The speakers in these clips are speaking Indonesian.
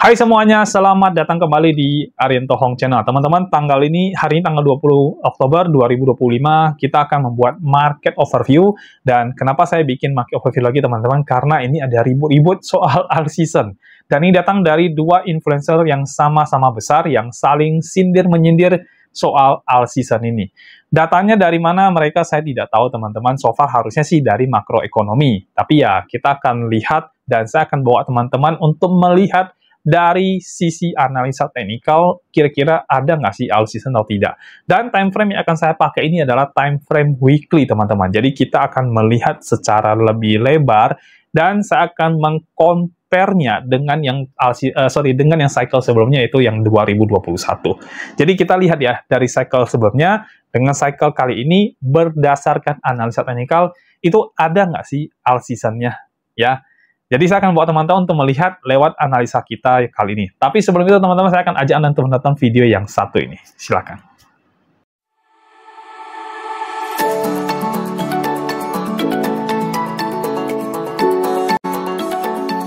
Hai semuanya, selamat datang kembali di Arianto Hong Channel. Teman-teman, hari ini tanggal 20 Oktober 2025, kita akan membuat market overview. Dan kenapa saya bikin market overview lagi, teman-teman? Karena ini ada ribut-ribut soal all season. Dan ini datang dari dua influencer yang sama-sama besar, yang saling sindir-menyindir soal all season ini. Datanya dari mana mereka saya tidak tahu, teman-teman. So far harusnya sih dari makroekonomi. Tapi ya, kita akan lihat dan saya akan bawa teman-teman untuk melihat dari sisi analisa teknikal, kira-kira ada nggak sih all season atau tidak. Dan time frame yang akan saya pakai ini adalah time frame weekly, teman-teman. Jadi kita akan melihat secara lebih lebar, dan saya akan meng-compare-nya dengan yang cycle sebelumnya, yaitu yang 2021. Jadi kita lihat ya, dari cycle sebelumnya dengan cycle kali ini, berdasarkan analisa teknikal, itu ada nggak sih all season-nya, ya. Jadi saya akan bawa teman-teman untuk melihat lewat analisa kita kali ini. Tapi sebelum itu, teman-teman, saya akan ajak Anda untuk menonton video yang satu ini. Silakan.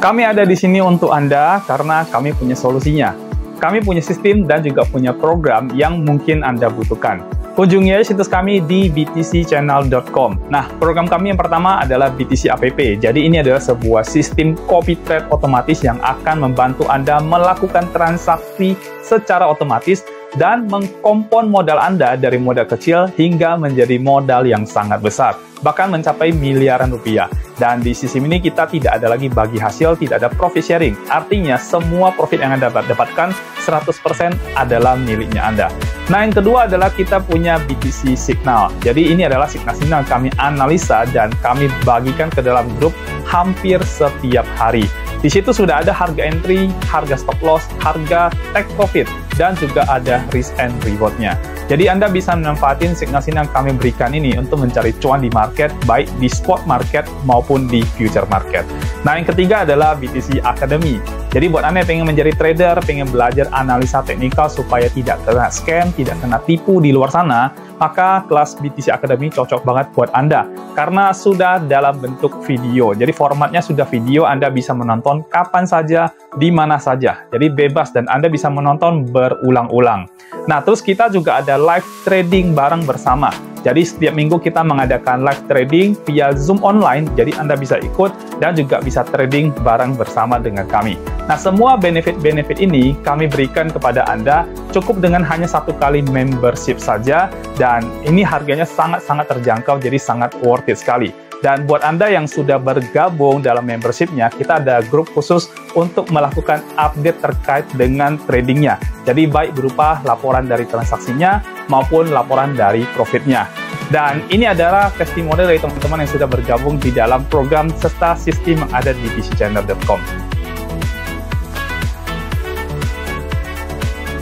Kami ada di sini untuk Anda karena kami punya solusinya. Kami punya sistem dan juga punya program yang mungkin Anda butuhkan. Kunjungi aja situs kami di btcchannel.com. Nah, program kami yang pertama adalah BTC App. Jadi ini adalah sebuah sistem copy trade otomatis yang akan membantu Anda melakukan transaksi secara otomatis dan mengkompon modal Anda dari modal kecil hingga menjadi modal yang sangat besar, bahkan mencapai miliaran rupiah. Dan di sistem ini kita tidak ada lagi bagi hasil, tidak ada profit sharing. Artinya semua profit yang Anda dapatkan 100% adalah miliknya Anda. Nah, yang kedua adalah kita punya BTC Signal. Jadi ini adalah signal-signal kami analisa dan kami bagikan ke dalam grup hampir setiap hari. Di situ sudah ada harga entry, harga stop loss, harga take profit, dan juga ada risk and reward-nya. Jadi Anda bisa memanfaatkan signal-signal yang kami berikan ini untuk mencari cuan di market, baik di spot market maupun di future market. Nah, yang ketiga adalah BTC Academy. Jadi buat Anda yang pengen menjadi trader, pengen belajar analisa teknikal supaya tidak kena scam, tidak kena tipu di luar sana, maka kelas BTC Academy cocok banget buat Anda. Karena sudah dalam bentuk video. Jadi formatnya sudah video, Anda bisa menonton kapan saja, di mana saja. Jadi bebas dan Anda bisa menonton berulang-ulang. Nah, terus kita juga ada live trading bareng bersama. Jadi setiap minggu kita mengadakan live trading via Zoom online, jadi Anda bisa ikut dan juga bisa trading bareng bersama dengan kami. Nah, semua benefit-benefit ini kami berikan kepada Anda cukup dengan hanya 1 kali membership saja, dan ini harganya sangat-sangat terjangkau, jadi sangat worth it sekali. Dan buat Anda yang sudah bergabung dalam membership-nya, kita ada grup khusus untuk melakukan update terkait dengan tradingnya. Jadi baik berupa laporan dari transaksinya maupun laporan dari profitnya. Dan ini adalah testimoni dari teman-teman yang sudah bergabung di dalam program serta sistem yang ada di btcchannel.com.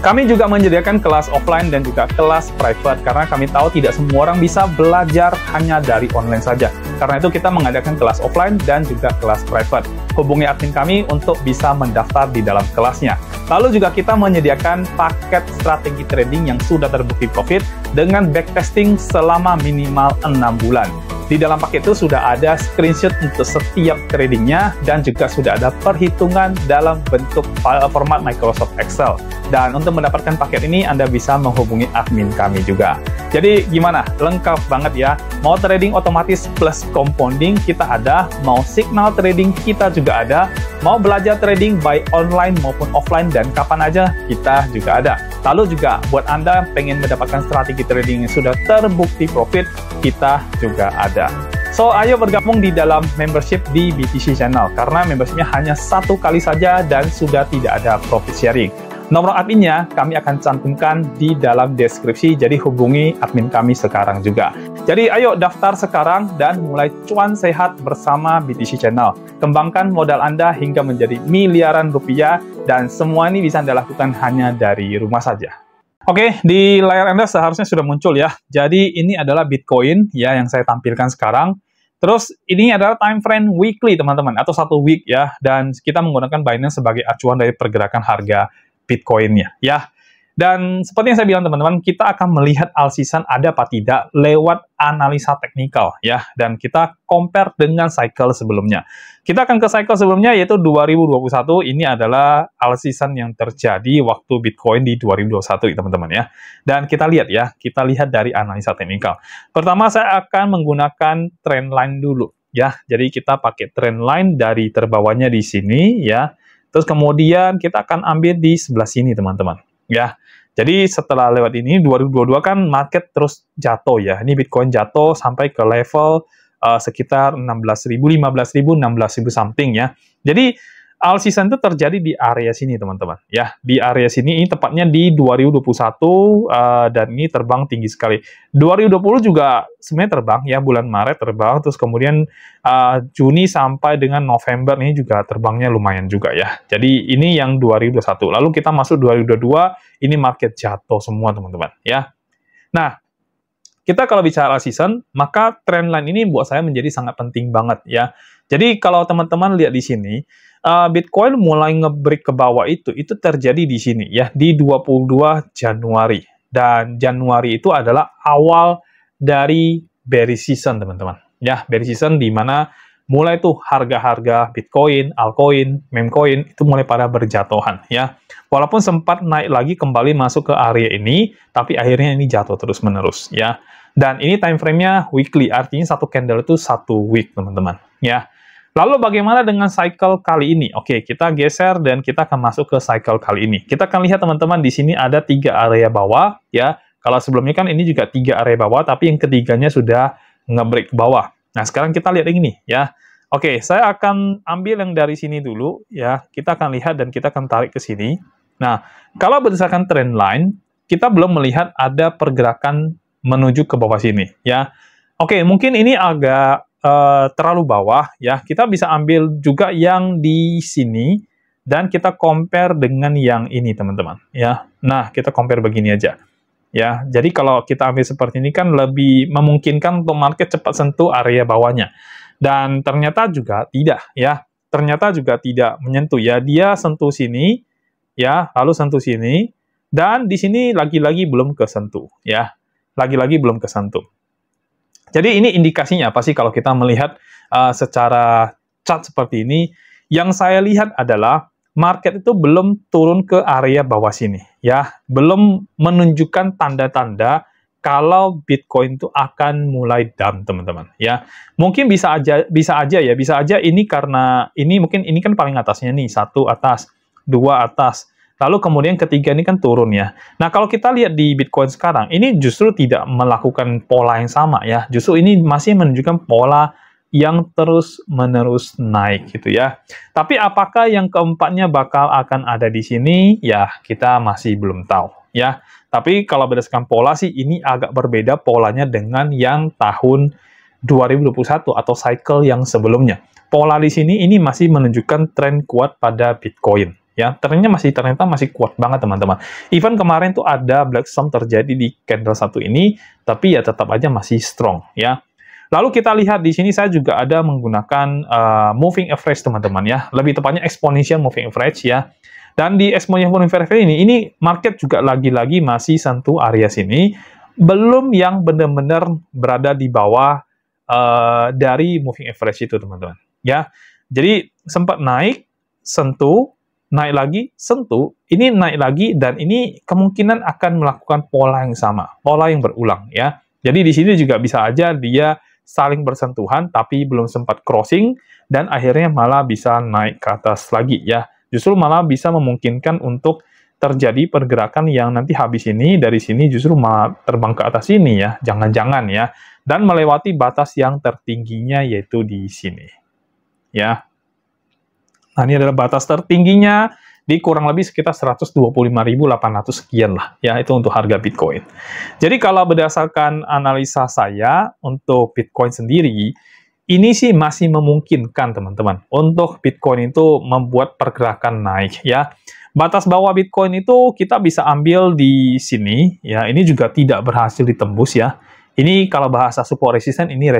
Kami juga menyediakan kelas offline dan juga kelas private, karena kami tahu tidak semua orang bisa belajar hanya dari online saja. Karena itu kita mengadakan kelas offline dan juga kelas private. Hubungi admin kami untuk bisa mendaftar di dalam kelasnya. Lalu juga kita menyediakan paket strategi trading yang sudah terbukti profit dengan backtesting selama minimal 6 bulan. Di dalam paket itu sudah ada screenshot untuk setiap tradingnya dan juga sudah ada perhitungan dalam bentuk file format Microsoft Excel. Dan untuk mendapatkan paket ini, Anda bisa menghubungi admin kami juga. Jadi gimana? Lengkap banget ya. Mau trading otomatis plus compounding kita ada, mau signal trading kita juga ada, mau belajar trading baik online maupun offline dan kapan aja kita juga ada. Lalu juga buat Anda pengen mendapatkan strategi trading yang sudah terbukti profit, kita juga ada. So, ayo bergabung di dalam membership di BTC Channel, karena membershipnya hanya 1 kali saja dan sudah tidak ada profit sharing. Nomor adminnya kami akan cantumkan di dalam deskripsi, jadi hubungi admin kami sekarang juga. Jadi ayo daftar sekarang dan mulai cuan sehat bersama BTC Channel. Kembangkan modal Anda hingga menjadi miliaran rupiah, dan semua ini bisa Anda lakukan hanya dari rumah saja. Oke, di layar Anda seharusnya sudah muncul ya. Jadi ini adalah Bitcoin ya yang saya tampilkan sekarang. Terus ini adalah time frame weekly, teman-teman, atau 1 week ya. Dan kita menggunakan Binance sebagai acuan dari pergerakan harga Bitcoin-nya ya. Dan seperti yang saya bilang teman-teman, kita akan melihat all-season ada apa tidak lewat analisa teknikal ya, dan kita compare dengan cycle sebelumnya. Kita akan ke cycle sebelumnya yaitu 2021, ini adalah all-season yang terjadi waktu Bitcoin di 2021 teman-teman ya. Dan kita lihat dari analisa teknikal. Pertama saya akan menggunakan trendline dulu ya. Jadi kita pakai trendline dari terbawahnya di sini ya. Terus kemudian kita akan ambil di sebelah sini teman-teman ya. Jadi setelah lewat ini 2022 kan market terus jatuh ya. Ini Bitcoin jatuh sampai ke level sekitar 16.000, 15.000, 16.000 something ya. Jadi all season itu terjadi di area sini teman-teman ya. Di area sini ini tepatnya di 2021 dan ini terbang tinggi sekali. 2020 juga sebenarnya terbang ya, bulan Maret terbang, terus kemudian Juni sampai dengan November ini juga terbangnya lumayan juga ya. Jadi ini yang 2021. Lalu kita masuk 2022, ini market jatuh semua teman-teman ya. Nah, kita kalau bicara all season, maka trendline ini buat saya menjadi sangat penting banget ya. Jadi kalau teman-teman lihat di sini, Bitcoin mulai nge-break ke bawah itu terjadi di sini ya, di 22 Januari. Dan Januari itu adalah awal dari bearish season teman-teman. Ya, bearish season di mana mulai tuh harga-harga Bitcoin, altcoin, memecoin itu mulai pada berjatuhan ya. Walaupun sempat naik lagi kembali masuk ke area ini, tapi akhirnya ini jatuh terus-menerus ya. Dan ini time frame-nya weekly, artinya satu candle itu 1 week teman-teman ya. Lalu bagaimana dengan cycle kali ini? Oke, kita geser dan kita akan masuk ke cycle kali ini. Kita akan lihat teman-teman di sini ada 3 area bawah ya. Kalau sebelumnya kan ini juga 3 area bawah, tapi yang ketiganya sudah nge-break ke bawah. Nah, sekarang kita lihat yang ini ya. Oke, saya akan ambil yang dari sini dulu ya. Kita akan lihat dan kita akan tarik ke sini. Nah, kalau berdasarkan trend line, kita belum melihat ada pergerakan menuju ke bawah sini ya. Oke, mungkin ini agak terlalu bawah ya. Kita bisa ambil juga yang di sini dan kita compare dengan yang ini teman-teman ya. Nah, kita compare begini aja ya. Jadi kalau kita ambil seperti ini kan lebih memungkinkan untuk market cepat sentuh area bawahnya. Dan ternyata juga tidak ya. Ternyata juga tidak menyentuh ya. Dia sentuh sini ya, lalu sentuh sini dan di sini lagi-lagi belum kesentuh ya. Lagi-lagi belum kesentuh. Jadi ini indikasinya apa sih kalau kita melihat secara chart seperti ini? Yang saya lihat adalah market itu belum turun ke area bawah sini, ya, belum menunjukkan tanda-tanda kalau Bitcoin itu akan mulai down, teman-teman. Ya, mungkin bisa aja ini karena ini mungkin ini kan paling atasnya nih, 1 atas, 2 atas. Lalu kemudian ketiga ini kan turun ya. Nah, kalau kita lihat di Bitcoin sekarang, ini justru tidak melakukan pola yang sama ya. Justru ini masih menunjukkan pola yang terus-menerus naik gitu ya. Tapi apakah yang keempatnya bakal akan ada di sini? Ya, kita masih belum tahu ya. Tapi kalau berdasarkan pola sih, ini agak berbeda polanya dengan yang tahun 2021 atau cycle yang sebelumnya. Pola di sini ini masih menunjukkan tren kuat pada Bitcoin. Ya, ternyata masih kuat banget teman-teman. Even kemarin tuh ada black swan terjadi di candle satu ini, tapi ya tetap aja masih strong ya. Lalu kita lihat di sini saya juga ada menggunakan moving average teman-teman ya, lebih tepatnya exponential moving average ya. Dan di exponential moving average ini market juga lagi-lagi masih sentuh area sini, belum yang benar-benar berada di bawah dari moving average itu teman-teman ya. Jadi sempat naik, sentuh, naik lagi, sentuh, ini naik lagi, dan ini kemungkinan akan melakukan pola yang sama, pola yang berulang, ya. Jadi di sini juga bisa aja dia saling bersentuhan, tapi belum sempat crossing, dan akhirnya malah bisa naik ke atas lagi, ya. Justru malah bisa memungkinkan untuk terjadi pergerakan yang nanti habis ini, dari sini justru malah terbang ke atas sini, ya. Jangan-jangan, ya. Dan melewati batas yang tertingginya, yaitu di sini, ya. Nah, ini adalah batas tertingginya di kurang lebih sekitar 125.800 sekian lah. Ya, itu untuk harga Bitcoin. Jadi kalau berdasarkan analisa saya untuk Bitcoin sendiri, ini sih masih memungkinkan teman-teman untuk Bitcoin itu membuat pergerakan naik ya. Batas bawah Bitcoin itu kita bisa ambil di sini ya. Ini juga tidak berhasil ditembus ya. Ini kalau bahasa support resisten, ini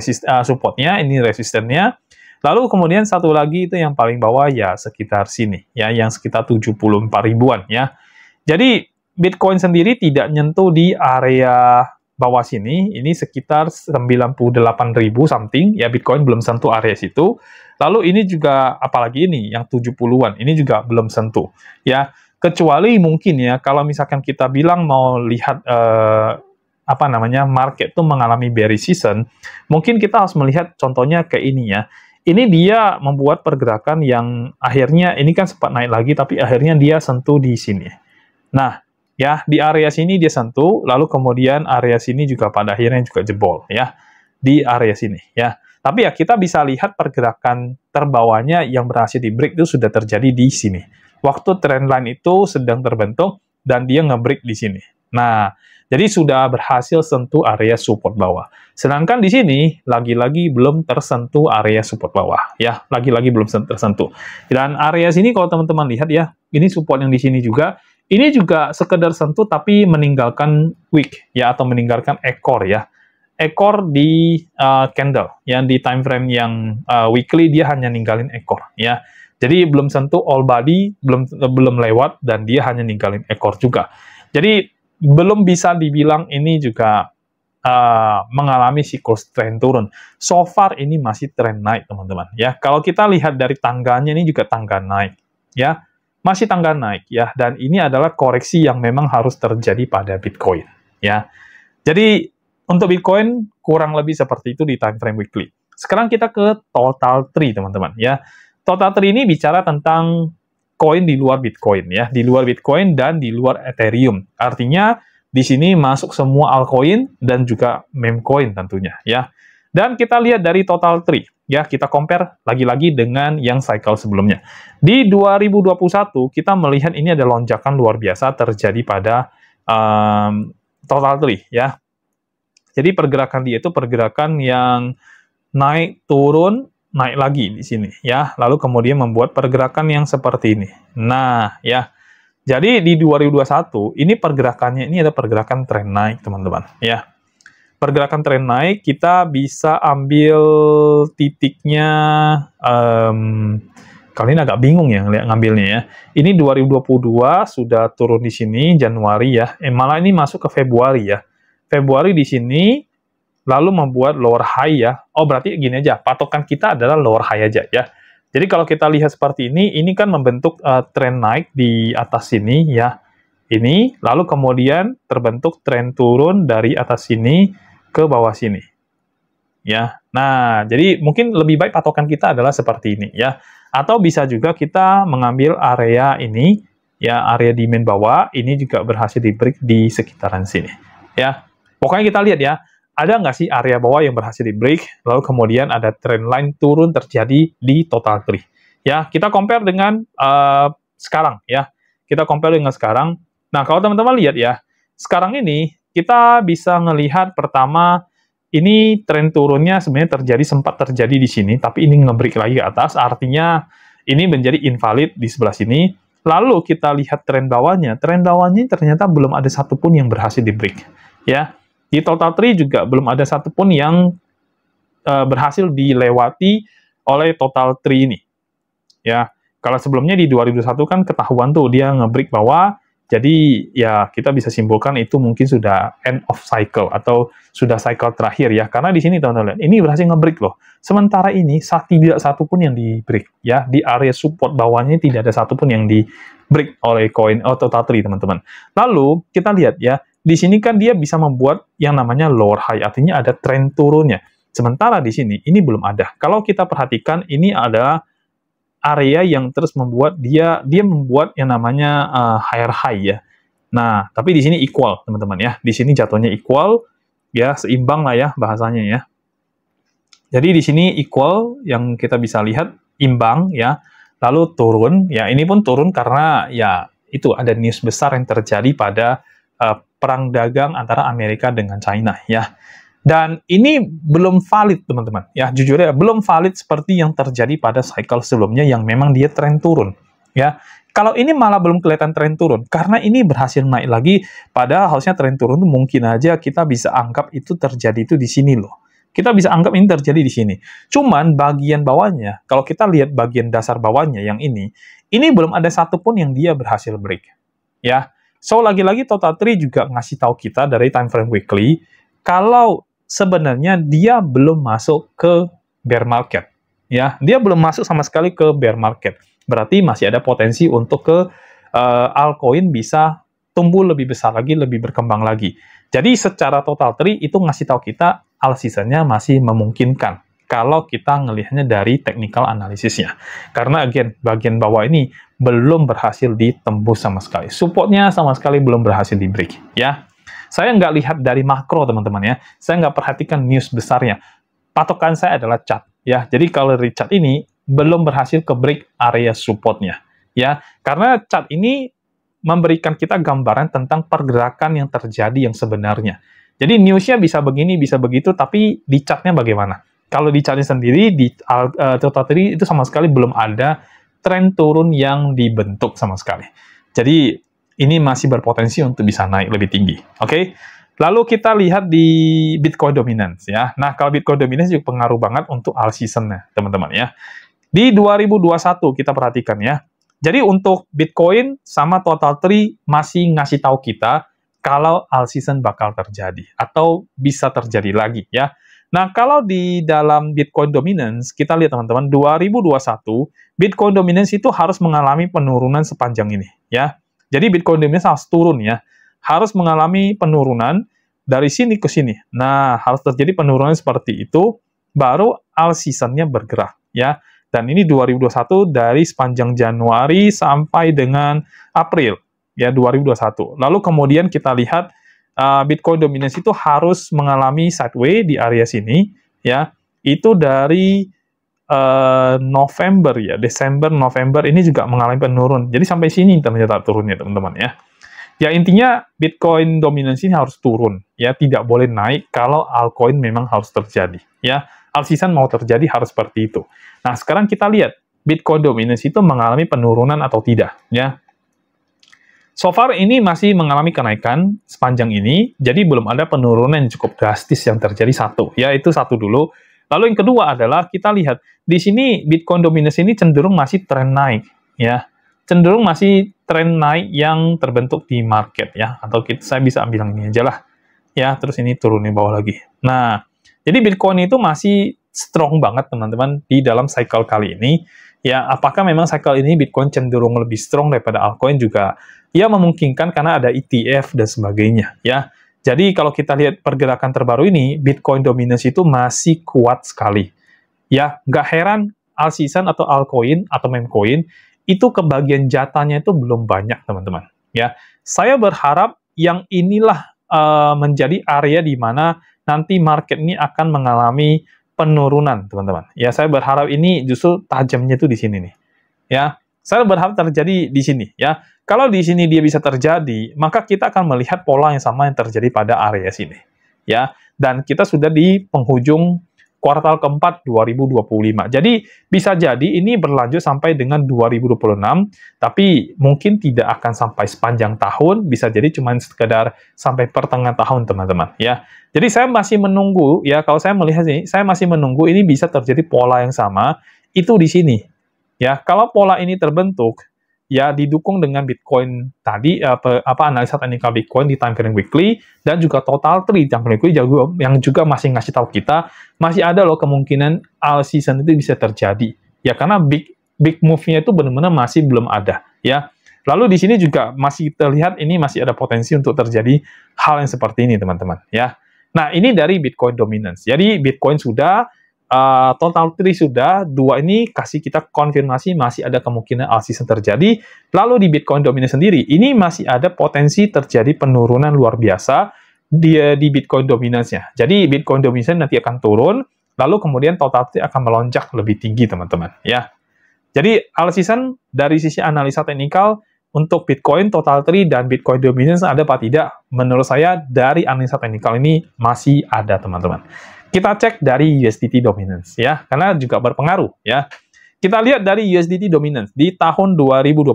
supportnya, ini resistennya. Lalu kemudian satu lagi itu yang paling bawah ya sekitar sini ya, yang sekitar 74 ribuan ya. Jadi Bitcoin sendiri tidak nyentuh di area bawah sini, ini sekitar 98.000 something, ya Bitcoin belum sentuh area situ. Lalu ini juga, apalagi ini, yang 70-an, ini juga belum sentuh. Ya, kecuali mungkin ya, kalau misalkan kita bilang mau lihat, market itu mengalami bearish season, mungkin kita harus melihat contohnya kayak ini ya. Ini dia membuat pergerakan yang akhirnya, ini kan sempat naik lagi, tapi akhirnya dia sentuh di sini. Nah, ya, di area sini dia sentuh, lalu kemudian area sini juga pada akhirnya juga jebol, ya, di area sini, ya. Tapi ya, kita bisa lihat pergerakan terbawahnya yang berhasil di break itu sudah terjadi di sini. Waktu trendline itu sedang terbentuk, dan dia nge-break di sini. Nah, jadi sudah berhasil sentuh area support bawah. Sedangkan di sini, lagi-lagi belum tersentuh area support bawah, ya, lagi-lagi belum tersentuh. Dan area sini, kalau teman-teman lihat ya, ini support yang di sini juga, ini juga sekedar sentuh tapi meninggalkan wick ya, atau meninggalkan ekor ya. Ekor di candle yang di time frame yang weekly dia hanya ninggalin ekor ya. Jadi belum sentuh all body, belum lewat dan dia hanya ninggalin ekor juga. Jadi belum bisa dibilang ini juga mengalami siklus tren turun. So far ini masih tren naik teman-teman ya. Kalau kita lihat dari tangganya ini juga tangga naik ya. Masih tangga naik ya, dan ini adalah koreksi yang memang harus terjadi pada Bitcoin ya. Jadi untuk Bitcoin kurang lebih seperti itu di time frame weekly. Sekarang kita ke total tree teman-teman ya. Total tree ini bicara tentang koin di luar Bitcoin ya, di luar Bitcoin dan di luar Ethereum. Artinya di sini masuk semua altcoin dan juga meme coin tentunya ya. Dan kita lihat dari total tree, ya kita compare lagi-lagi dengan yang cycle sebelumnya. Di 2021, kita melihat ini ada lonjakan luar biasa terjadi pada total tree, ya. Jadi pergerakan dia itu pergerakan yang naik, turun, naik lagi di sini, ya. Lalu kemudian membuat pergerakan yang seperti ini. Nah, ya. Jadi di 2021, ini pergerakannya, ini ada pergerakan tren naik, teman-teman, ya. Pergerakan tren naik, kita bisa ambil titiknya, kali ini agak bingung ya ngambilnya ya. Ini 2022 sudah turun di sini, Januari ya. Malah ini masuk ke Februari ya. Februari di sini, lalu membuat lower high ya. Oh, berarti gini aja, patokan kita adalah lower high aja ya. Jadi kalau kita lihat seperti ini kan membentuk tren naik di atas sini ya. Ini, lalu kemudian terbentuk tren turun dari atas sini ke bawah sini. Ya. Nah, jadi mungkin lebih baik patokan kita adalah seperti ini ya. Atau bisa juga kita mengambil area ini ya, area di main bawah ini juga berhasil di break di sekitaran sini. Ya. Pokoknya kita lihat ya, ada nggak sih area bawah yang berhasil di break, lalu kemudian ada trend line turun terjadi di total tree. Ya, kita compare dengan sekarang ya. Kita compare dengan sekarang. Nah, kalau teman-teman lihat ya, sekarang ini kita bisa melihat pertama, ini tren turunnya sebenarnya sempat terjadi di sini, tapi ini nge-break lagi ke atas, artinya ini menjadi invalid di sebelah sini. Lalu kita lihat tren bawahnya ternyata belum ada satupun yang berhasil di-break. Ya, di total tree juga belum ada satupun yang berhasil dilewati oleh total tree ini. Ya, kalau sebelumnya di 2021 kan ketahuan tuh dia nge-break bawah. Jadi ya kita bisa simpulkan itu mungkin sudah end of cycle atau sudah cycle terakhir ya. Karena di sini teman-teman ini berhasil nge-break loh. Sementara ini tidak satu pun yang di-break ya. Di area support bawahnya tidak ada satu pun yang di-break oleh koin total tree teman-teman. Lalu kita lihat ya, di sini kan dia bisa membuat yang namanya lower high, artinya ada tren turunnya. Sementara di sini ini belum ada. Kalau kita perhatikan ini ada area yang terus membuat dia membuat yang namanya higher high ya. Nah, tapi di sini equal teman-teman ya. Di sini jatuhnya equal ya, seimbang lah ya bahasanya ya. Jadi di sini equal yang kita bisa lihat imbang ya. Lalu turun ya, ini pun turun karena ya itu ada news besar yang terjadi pada perang dagang antara Amerika dengan China ya. Dan ini belum valid, teman-teman. Ya, jujur ya, belum valid seperti yang terjadi pada cycle sebelumnya yang memang dia tren turun. Ya, kalau ini malah belum kelihatan tren turun, karena ini berhasil naik lagi, padahal harusnya tren turun itu mungkin aja kita bisa anggap itu terjadi itu di sini loh. Kita bisa anggap ini terjadi di sini. Cuman bagian bawahnya, kalau kita lihat bagian dasar bawahnya yang ini belum ada satupun yang dia berhasil break. Ya, So, lagi-lagi TotalTree juga ngasih tahu kita dari time frame weekly, kalau sebenarnya dia belum masuk ke bear market. Ya, dia belum masuk sama sekali ke bear market. Berarti masih ada potensi untuk ke altcoin bisa tumbuh lebih besar lagi, lebih berkembang lagi. Jadi, secara TotalTree itu ngasih tahu kita all season-nya masih memungkinkan kalau kita ngelihatnya dari technical analisisnya. Karena again, bagian bawah ini belum berhasil ditembus sama sekali. Supportnya sama sekali belum berhasil di break. Ya, saya nggak lihat dari makro, teman-teman ya. Saya nggak perhatikan news besarnya. Patokan saya adalah chart. Ya, jadi kalau dari chart ini belum berhasil ke break area supportnya. Ya, karena chart ini memberikan kita gambaran tentang pergerakan yang terjadi yang sebenarnya. Jadi newsnya bisa begini, bisa begitu, tapi di chartnya bagaimana? Kalau di chartnya sendiri, di TotalTree itu sama sekali belum ada tren turun yang dibentuk sama sekali. Jadi, ini masih berpotensi untuk bisa naik lebih tinggi. Oke? Lalu kita lihat di Bitcoin Dominance, ya. Nah, kalau Bitcoin Dominance juga pengaruh banget untuk all season-nya, teman-teman, ya. Di 2021, kita perhatikan, ya. Jadi, untuk Bitcoin sama TotalTree masih ngasih tahu kita kalau all season bakal terjadi, atau bisa terjadi lagi, ya. Nah, kalau di dalam Bitcoin Dominance, kita lihat teman-teman, 2021, Bitcoin Dominance itu harus mengalami penurunan sepanjang ini, ya. Jadi Bitcoin Dominance harus turun, ya. Harus mengalami penurunan dari sini ke sini. Nah, harus terjadi penurunan seperti itu, baru all season-nya bergerak, ya. Dan ini 2021 dari sepanjang Januari sampai dengan April, ya, 2021. Lalu kemudian kita lihat Bitcoin Dominance itu harus mengalami sideways di area sini, ya. Itu dari November, ya, Desember, November ini juga mengalami penurun. Jadi sampai sini ternyata turunnya, teman-teman, ya. Ya, intinya Bitcoin Dominance ini harus turun, ya, tidak boleh naik kalau altcoin memang harus terjadi, ya. All season mau terjadi harus seperti itu. Nah, sekarang kita lihat Bitcoin Dominance itu mengalami penurunan atau tidak, ya. So far ini masih mengalami kenaikan sepanjang ini, jadi belum ada penurunan yang cukup drastis yang terjadi satu. Ya, itu satu dulu. Lalu yang kedua adalah kita lihat di sini Bitcoin Dominance ini cenderung masih tren naik, ya. Cenderung masih tren naik yang terbentuk di market, ya. Atau saya bisa ambil yang ini aja lah. Ya, terus ini turun di bawah lagi. Nah, jadi Bitcoin itu masih strong banget, teman-teman, di dalam cycle kali ini. Ya, apakah memang cycle ini Bitcoin cenderung lebih strong daripada altcoin juga? Ya, memungkinkan karena ada ETF dan sebagainya, ya. Jadi, kalau kita lihat pergerakan terbaru ini, Bitcoin Dominance itu masih kuat sekali. Ya, nggak heran all season atau altcoin atau meme coin, itu kebagian jatahnya itu belum banyak, teman-teman. Ya, saya berharap yang inilah menjadi area di mana nanti market ini akan mengalami penurunan, teman-teman. Ya, saya berharap ini justru tajamnya itu di sini nih. Ya, saya berharap terjadi di sini, ya. Kalau di sini dia bisa terjadi, maka kita akan melihat pola yang sama yang terjadi pada area sini, ya. Dan kita sudah di penghujung kuartal keempat 2025. Jadi, bisa jadi ini berlanjut sampai dengan 2026, tapi mungkin tidak akan sampai sepanjang tahun, bisa jadi cuma sekedar sampai pertengahan tahun, teman-teman, ya. Jadi, saya masih menunggu, ya, kalau saya melihat ini, saya masih menunggu ini bisa terjadi pola yang sama, itu di sini. Ya, kalau pola ini terbentuk, ya didukung dengan Bitcoin tadi, analisa teknikal Bitcoin di time frame weekly, dan juga TotalTree time frame weekly yang juga masih ngasih tahu kita, masih ada loh kemungkinan all season itu bisa terjadi. Ya, karena big move-nya itu benar-benar masih belum ada, ya. Lalu di sini juga masih terlihat ini masih ada potensi untuk terjadi hal yang seperti ini, teman-teman, ya. Nah, ini dari Bitcoin Dominance. Jadi, Bitcoin sudah, TotalTree sudah, dua ini kasih kita konfirmasi masih ada kemungkinan all season terjadi. Lalu di Bitcoin Dominance sendiri, ini masih ada potensi terjadi penurunan luar biasa di Bitcoin Dominance-nya. Jadi Bitcoin Dominance nanti akan turun, lalu kemudian TotalTree akan melonjak lebih tinggi, teman-teman. Ya. Jadi all season dari sisi analisa teknikal untuk Bitcoin, TotalTree, dan Bitcoin Dominance ada apa tidak? Menurut saya dari analisa teknikal ini masih ada, teman-teman. Kita cek dari USDT Dominance, ya, karena juga berpengaruh, ya. Kita lihat dari USDT Dominance, di tahun 2021,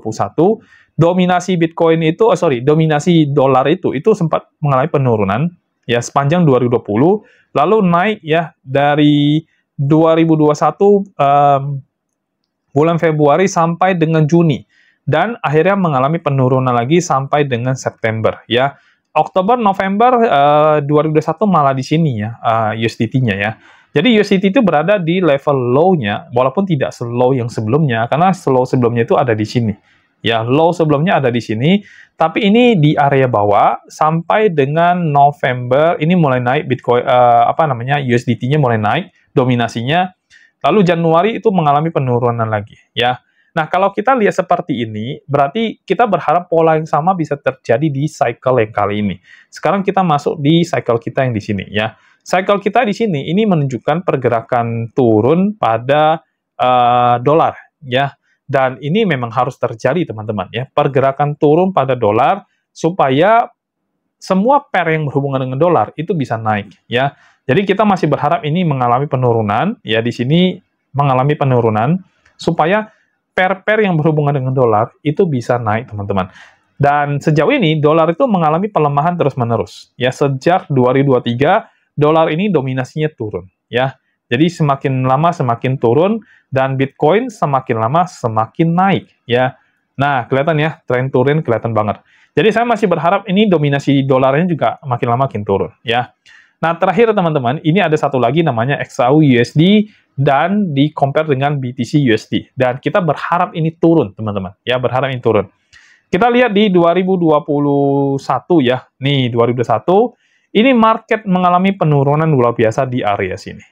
dominasi Bitcoin itu, dominasi dolar itu sempat mengalami penurunan, ya, sepanjang 2020, lalu naik, ya, dari 2021, bulan Februari sampai dengan Juni. dan akhirnya mengalami penurunan lagi sampai dengan September ya. Oktober, November 2021 malah di sini ya USDT-nya ya. Jadi USDT itu berada di level low-nya walaupun tidak slow yang sebelumnya karena slow sebelumnya itu ada di sini. Ya, low sebelumnya ada di sini, tapi ini di area bawah sampai dengan November ini mulai naik Bitcoin USDT-nya mulai naik dominasinya. Lalu Januari itu mengalami penurunan lagi ya. Nah, kalau kita lihat seperti ini, berarti kita berharap pola yang sama bisa terjadi di cycle yang kali ini. Sekarang kita masuk di cycle kita yang di sini ya. Cycle kita di sini ini menunjukkan pergerakan turun pada dolar ya. Dan ini memang harus terjadi, teman-teman ya. Pergerakan turun pada dolar supaya semua pair yang berhubungan dengan dolar itu bisa naik ya. Jadi kita masih berharap ini mengalami penurunan ya, di sini mengalami penurunan supaya pair-pair yang berhubungan dengan dolar itu bisa naik, teman-teman. Dan sejauh ini dolar itu mengalami pelemahan terus-menerus ya. Sejak 2023 dolar ini dominasinya turun ya. Jadi semakin lama semakin turun, dan Bitcoin semakin lama semakin naik, ya. Nah, kelihatan ya, tren turun kelihatan banget. Jadi saya masih berharap ini dominasi dolarnya juga makin lama makin turun, ya. Nah, terakhir teman-teman, ini ada satu lagi namanya XAU USD, dan di-compare dengan BTC USD. Dan kita berharap ini turun, teman-teman. Ya, berharap ini turun. Kita lihat di 2021 ya. Nih, 2021, ini market mengalami penurunan luar biasa di area sini.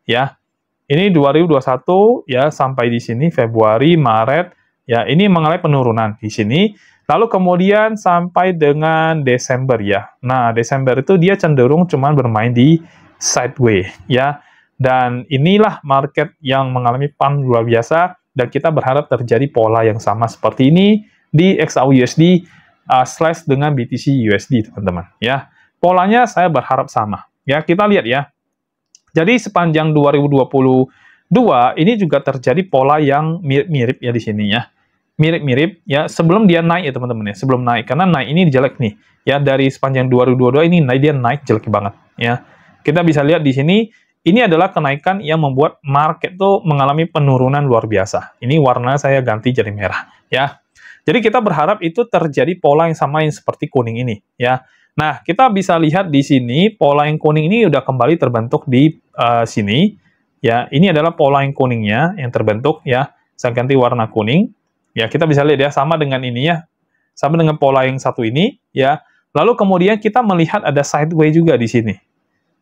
Ya, ini 2021 ya sampai di sini Februari, Maret ya ini mengalami penurunan di sini. Lalu kemudian sampai dengan Desember ya. Nah, Desember itu dia cenderung cuman bermain di sideways ya. Dan inilah market yang mengalami pump luar biasa, dan kita berharap terjadi pola yang sama seperti ini di XAU USD slash dengan BTC USD, teman-teman ya. Polanya saya berharap sama. Ya, kita lihat ya. Jadi sepanjang 2022 ini juga terjadi pola yang mirip-mirip ya di sini ya. Mirip-mirip ya sebelum dia naik ya teman-teman ya. Sebelum naik, karena naik ini jelek nih. Ya, dari sepanjang 2022 ini dia naik jelek banget ya. Kita bisa lihat di sini, ini adalah kenaikan yang membuat market tuh mengalami penurunan luar biasa. Ini warna saya ganti jadi merah ya. Jadi kita berharap itu terjadi pola yang sama yang seperti kuning ini ya. Nah, kita bisa lihat di sini, pola yang kuning ini udah kembali terbentuk di sini. Ya, ini adalah pola yang kuningnya yang terbentuk ya. Saya ganti warna kuning. Ya, kita bisa lihat ya, sama dengan ini ya. Sama dengan pola yang satu ini ya. Lalu kemudian kita melihat ada sideways juga di sini.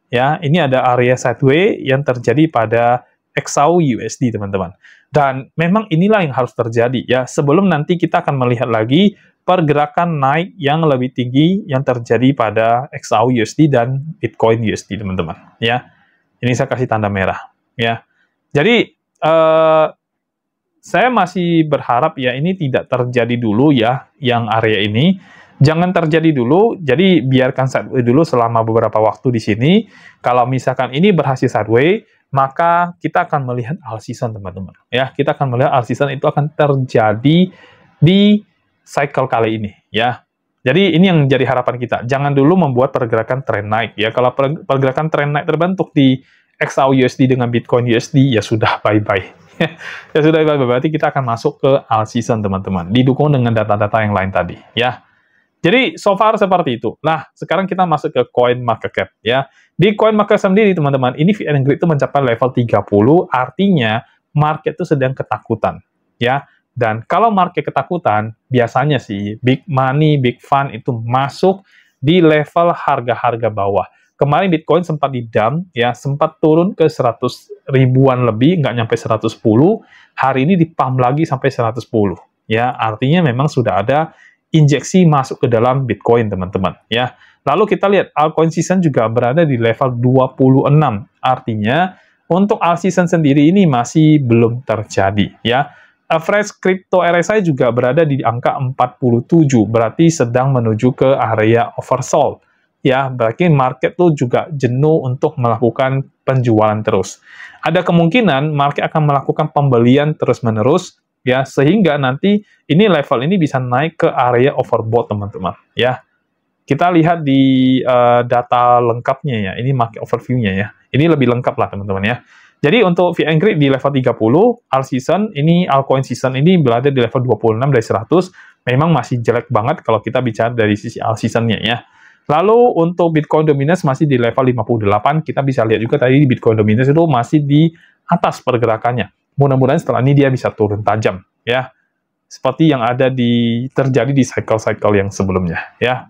Ya, ini ada area sideways yang terjadi pada XAU USD, teman-teman. Dan memang inilah yang harus terjadi ya. Sebelum nanti kita akan melihat lagi pergerakan naik yang lebih tinggi yang terjadi pada XAU USD dan Bitcoin USD, teman-teman. Ya, ini saya kasih tanda merah. Ya, jadi saya masih berharap ya ini tidak terjadi dulu ya, yang area ini jangan terjadi dulu. Jadi biarkan sideways dulu selama beberapa waktu di sini. Kalau misalkan ini berhasil sideways, maka kita akan melihat all season, teman-teman. Ya, kita akan melihat all season itu akan terjadi di cycle kali ini ya. Jadi ini yang jadi harapan kita. Jangan dulu membuat pergerakan tren naik ya. Kalau pergerakan tren naik terbentuk di XAU USD dengan Bitcoin USD, ya sudah bye-bye. Ya sudah bye-bye. Berarti kita akan masuk ke all season, teman-teman. Didukung dengan data-data yang lain tadi ya. Jadi so far seperti itu. Nah, sekarang kita masuk ke coin market cap ya. Di coin market cap sendiri, teman-teman, ini VN Grid itu mencapai level 30, artinya market itu sedang ketakutan ya. Dan kalau market ketakutan, biasanya sih big money, big fund itu masuk di level harga-harga bawah. Kemarin Bitcoin sempat di-dump, ya, sempat turun ke 100 ribuan lebih, nggak nyampe 110. Hari ini di-pump lagi sampai 110. Ya, artinya memang sudah ada injeksi masuk ke dalam Bitcoin, teman-teman. Ya, lalu kita lihat altcoin season juga berada di level 26. Artinya untuk alt season sendiri ini masih belum terjadi. Ya. Average crypto RSI juga berada di angka 47, berarti sedang menuju ke area oversold. Ya, berarti market tuh juga jenuh untuk melakukan penjualan terus. Ada kemungkinan market akan melakukan pembelian terus-menerus, ya, sehingga nanti ini level ini bisa naik ke area overbought, teman-teman. Ya, kita lihat di data lengkapnya ya, ini market overview-nya ya. Ini lebih lengkap lah, teman-teman ya. Jadi untuk VN-Grid di level 30, altcoin season ini berada di level 26 dari 100, memang masih jelek banget kalau kita bicara dari sisi alt-seasonnya ya. Lalu untuk Bitcoin Dominance masih di level 58, kita bisa lihat juga tadi Bitcoin Dominance itu masih di atas pergerakannya. Mudah-mudahan setelah ini dia bisa turun tajam ya. Seperti yang terjadi di cycle-cycle yang sebelumnya ya.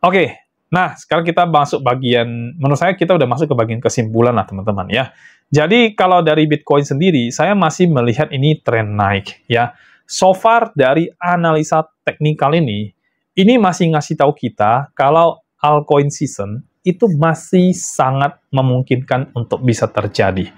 Oke. Nah, sekarang kita masuk menurut saya kita udah masuk ke bagian kesimpulan lah teman-teman ya. Jadi kalau dari Bitcoin sendiri, saya masih melihat ini tren naik ya. So far dari analisa teknikal ini masih ngasih tahu kita kalau altcoin season itu masih sangat memungkinkan untuk bisa terjadi.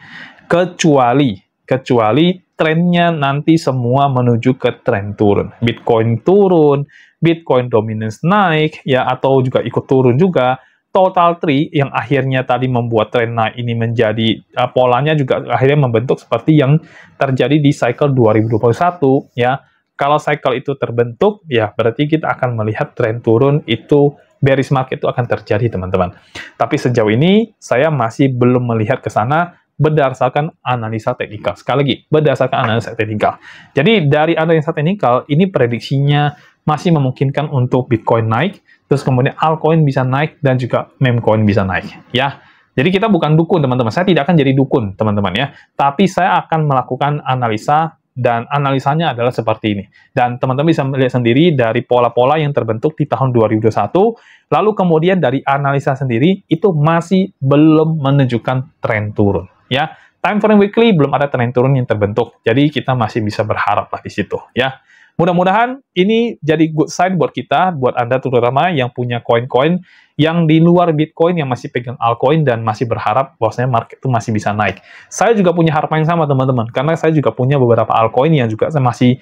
Kecuali trennya nanti semua menuju ke tren turun. Bitcoin turun, Bitcoin dominance naik, ya, atau juga ikut turun juga. Total Tree yang akhirnya tadi membuat tren naik ini menjadi polanya juga akhirnya membentuk seperti yang terjadi di cycle 2021, ya. Kalau cycle itu terbentuk, ya berarti kita akan melihat tren turun itu, bearish market itu akan terjadi, teman-teman. Tapi sejauh ini, saya masih belum melihat ke sana berdasarkan analisa teknikal. Sekali lagi, berdasarkan analisa teknikal. Jadi, dari analisa teknikal, ini prediksinya masih memungkinkan untuk Bitcoin naik, terus kemudian altcoin bisa naik, dan juga meme coin bisa naik, ya. Jadi kita bukan dukun, teman-teman. Saya tidak akan jadi dukun, teman-teman, ya. Tapi saya akan melakukan analisa, dan analisanya adalah seperti ini. Dan teman-teman bisa melihat sendiri dari pola-pola yang terbentuk di tahun 2021, lalu kemudian dari analisa sendiri, itu masih belum menunjukkan tren turun, ya. Time frame weekly belum ada tren turun yang terbentuk, jadi kita masih bisa berharap lah di situ, ya. Mudah-mudahan ini jadi good sign buat kita, buat Anda terutama yang punya koin-koin yang di luar Bitcoin, yang masih pegang altcoin dan masih berharap bahwasanya market itu masih bisa naik. Saya juga punya harapan yang sama, teman-teman, karena saya juga punya beberapa altcoin yang juga masih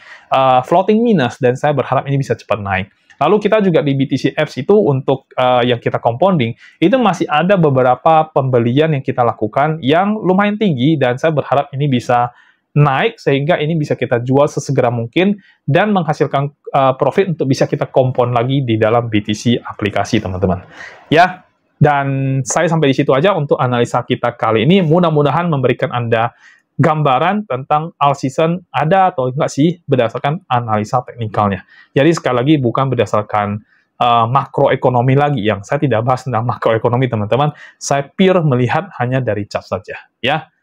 floating minus, dan saya berharap ini bisa cepat naik. Lalu kita juga di BTC Apps itu untuk yang kita compounding, itu masih ada beberapa pembelian yang kita lakukan yang lumayan tinggi, dan saya berharap ini bisa naik sehingga ini bisa kita jual sesegera mungkin dan menghasilkan profit untuk bisa kita compound lagi di dalam BTC aplikasi, teman-teman. Ya, dan saya sampai di situ aja untuk analisa kita kali ini. Mudah-mudahan memberikan Anda gambaran tentang alt season ada atau enggak sih berdasarkan analisa teknikalnya. Jadi sekali lagi bukan berdasarkan makroekonomi lagi, yang saya tidak bahas tentang makroekonomi, teman-teman. Saya pure melihat hanya dari chart saja, ya.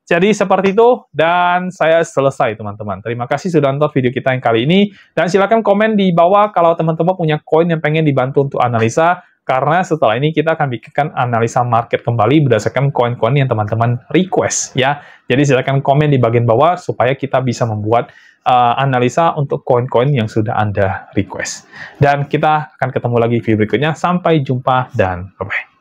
Jadi seperti itu, dan saya selesai, teman-teman. Terima kasih sudah nonton video kita yang kali ini, dan silakan komen di bawah kalau teman-teman punya koin yang pengen dibantu untuk analisa, karena setelah ini kita akan bikinkan analisa market kembali berdasarkan koin-koin yang teman-teman request, ya. Jadi silakan komen di bagian bawah supaya kita bisa membuat analisa untuk koin-koin yang sudah Anda request. Dan kita akan ketemu lagi video berikutnya. Sampai jumpa dan bye-bye.